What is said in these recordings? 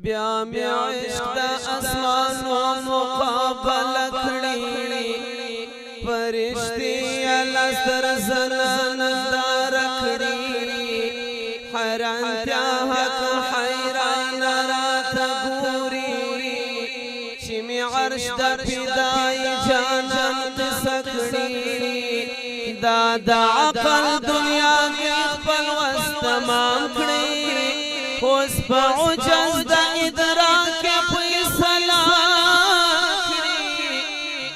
بیا می عشق دا اسمانو مقابله کړي فرشتي الله سر زنان دار کړي حیرانتیا حق حیران رات ګوري چې می عرش د پیدای جانان قصه کړي دا عقل دنیا کې خپل وس تمام کړي اوس په عجز د ادراک فیصله کړي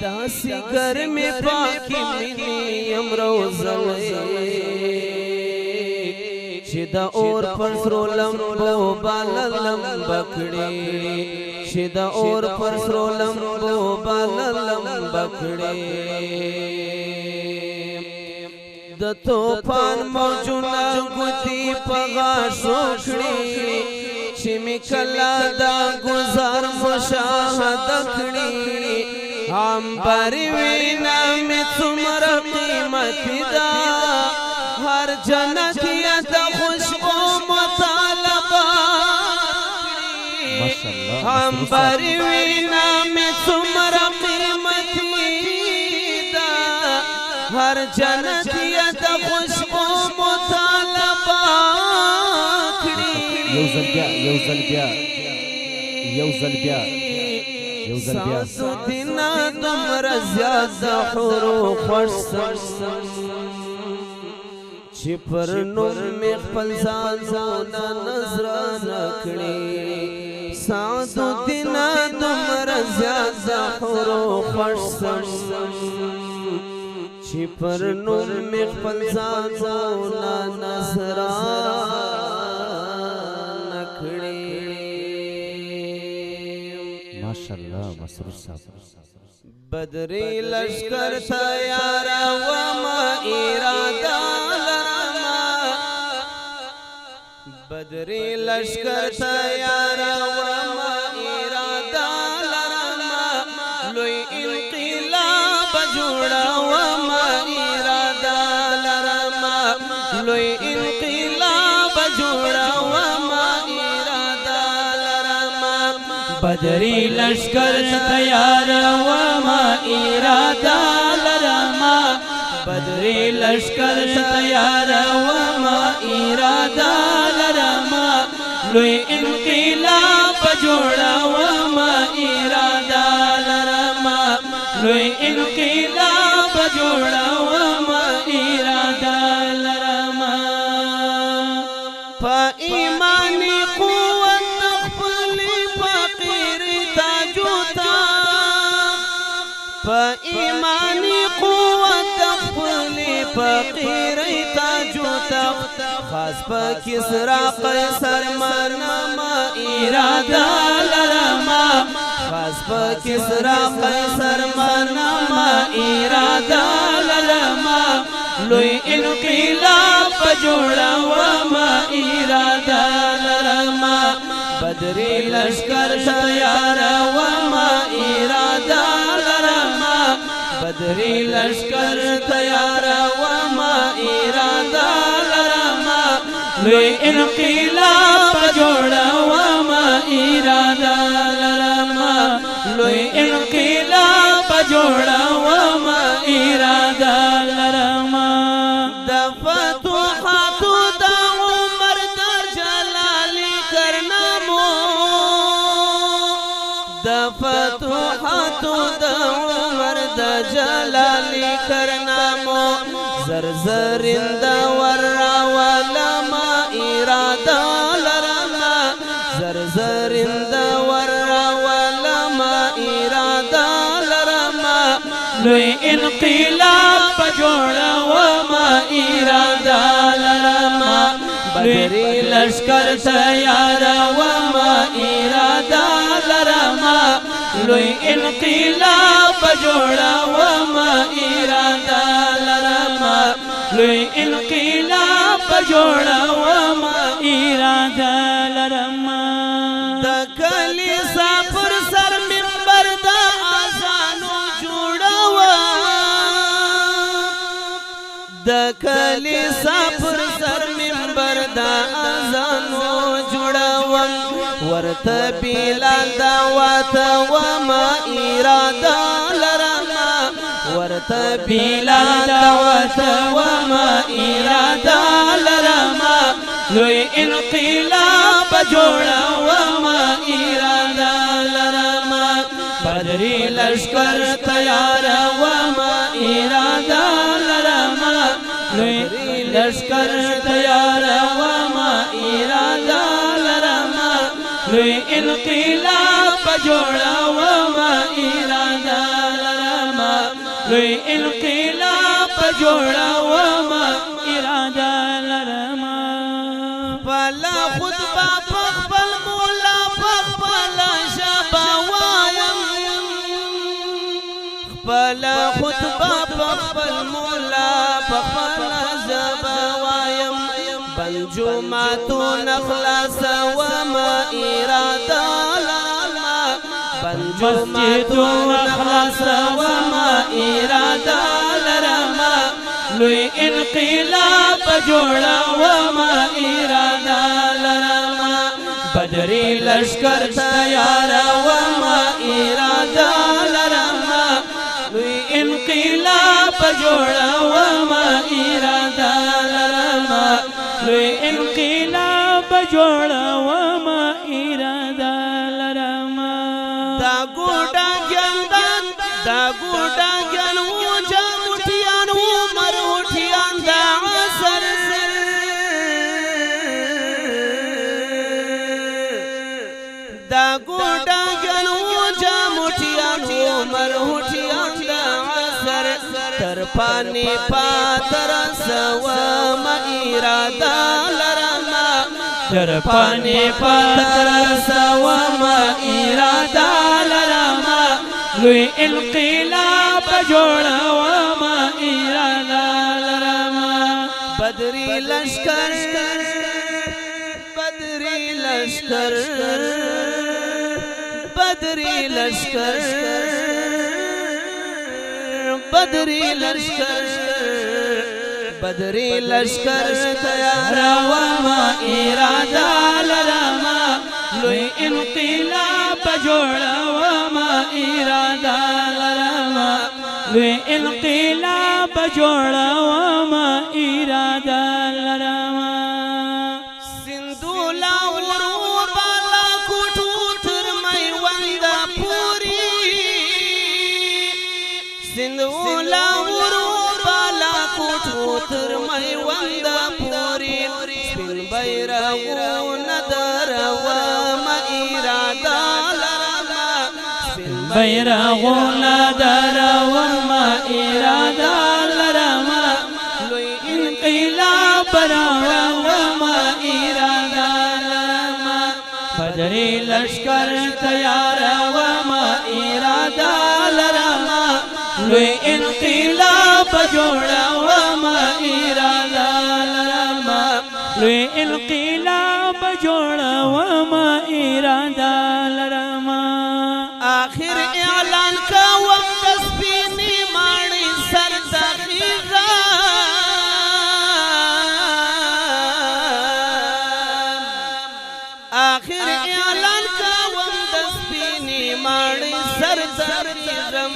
داسې ګرمې پاکې مینې یم روزلې چې د اور پر سرو لمبو بالا لمبه کړي چې د اور پر سرو لمبو بالا لمبه کړي د توفان موجونه ګوتی په غاښو کړي چې می کله دا گزار مشاهده کړي عنبر وینا می څومره قیمتي ده هر جنت یې د خوشبو مطالبه کړي عنبر وینا می څومره قیمتي ده هر جنت یې د خوشبو مطالبه کړي یو ځل بیا ساسو دینا دومره زیاد حورو خوش سم چې پر نوم می خپل ځانونه نظرانه کړي ساسو دینا دومره زیاد حورو خوش سم چې پر نوم می خپل ځانونه نظرانه کړي ماشاءالله مسرور صاحب بدری لشکر تیار وما اراده لرما بدری لشکر تیار وما اراده لرما لوی انقلاب جوړا وما اراده لرما لوی انقلاب جوړا وما اراده لرما بدری لشکر تیار وما اراده لرما بدری لشکر تیار وما اراده لرما لوی انقلاب جوړا وما اراده لرما لوی انقلاب جوړا وما اراده لرما په ایمانی قوت خپل فقیر تاجوتا په ایمانی قوت خپل فقیر تاجوتا خاص په کسرا قیصر منما اراده لرما خاص په کسرا قیصر منما اراده لرما لوی انقلاب جوړا وما اراده لرما بدری لشکر تیار وما اراده لرما بدری لشکر تیار وما اراده لرما لوی انقلاب جوړا وما اراده لرما لوی انقلاب جوړا وما اراده لرما د فتوحات د عمر د جلالی کرنامو د فتوحات د عمر د جلالی کرنامو زرزرند ور راولما اراده لرما زرزرند ور راولما اراده لرما لوی انقلاب جوړا وما اراده لرما بدری لشکر تیار وما اراده لرما لوی انقلاب جوړا وما اراده لرما لوی انقلاب جوړا وما اراده لرما د کلیسا پر سر منبر د اذانو جوړوا د کلیسا پر سر منبر د اذانو جوړوا ورته بلال دعوت وما اراده لرما ورته بلال دعوت وما اراده لرما لوی انقلاب جوړه وما اراده لرما بدري لشکر تیار وما اراده لرما لوی لشکر تیار وما اراده لرما لوی انقلاب جوړه وما اراده لرما لوی انقلاب جوړه وما اراده لرما فلا خطبه فخبل مولا فخبل شبا وایم فلا خطبه فخبل مولا فخبل شبا وایم بنجوماتو نخلاص وما اراده لرما بنجوماتو نخلاص وما اراده لرما لوی انقلاب جوړه وما اراده لرما بدري لشکر تیار وما اراده لرما لوی انقلاب جوړه وما اراده لرما لوی انقلاب جوړه وما اراده لرما دا ګوډا ګندان دا ګوډا ګنو جامټیان عمر وټیان دا عصر دا ګوډا ګنو جامټیان عمر وټیان دا عصر تر پانی پاتر سوا ما اراده لرما تر پانی پاتر سوا ما اراده لرما لوی انقلاب جوړه وما اراده لرما بدري لشکر بدري لشکر بدري لشکر بدري لشکر بدري لشکر تیار وما اراده لرما لوی انقلاب جوړه وما اراده لرما لوی انقلاب جوړه وما اراده لرما سندولا ورو بالا کوټو تر میوند پوری سندولا ورو بالا کوټو تر میوند پوری سپین بیرغو ندر وما اراده لرما بیرغو ندر وما اراده لرما لوی انقلاب وما اراده لرما بدري لشکر تیار وما اراده لرما لوی انقلاب جوړه وما اراده لرما لوی انقلاب جوړه وما اراده لرما آخر اعلان کا وقت سپینی ماړی سر دخیغا آخر اعلان کا وقت سپینی ماړی سر دخیغا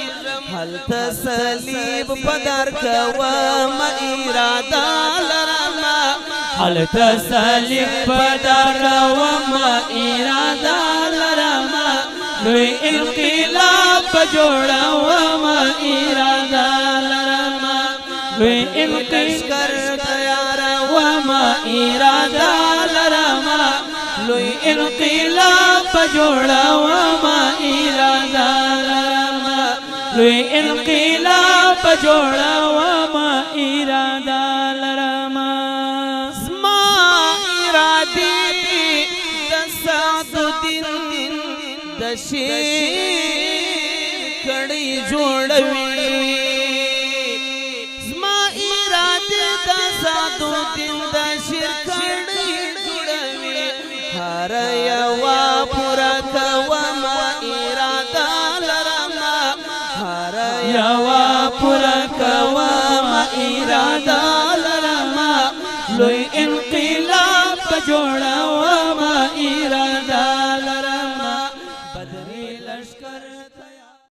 هل تسلیب پدر کا وما اراده لرما هل تسلیب پدر کا وما اراده لرما لوی انقلاب جوړه وما اراده لرما لوی انقلاب تیار وما اراده لرما لوی انقلاب جوړه وما اراده لرما لوی انقلاب جوړه وما اراده لرما زما ارادي د سعد الدين شیر کړي جوړوي زما اراده د ساتو دین د شیر کړي جوړوي هر یوا پورا کوما اراده لرما هر یوا پورا کوما اراده لرما لوی انقلاب جوړوما اراده لشکر تیار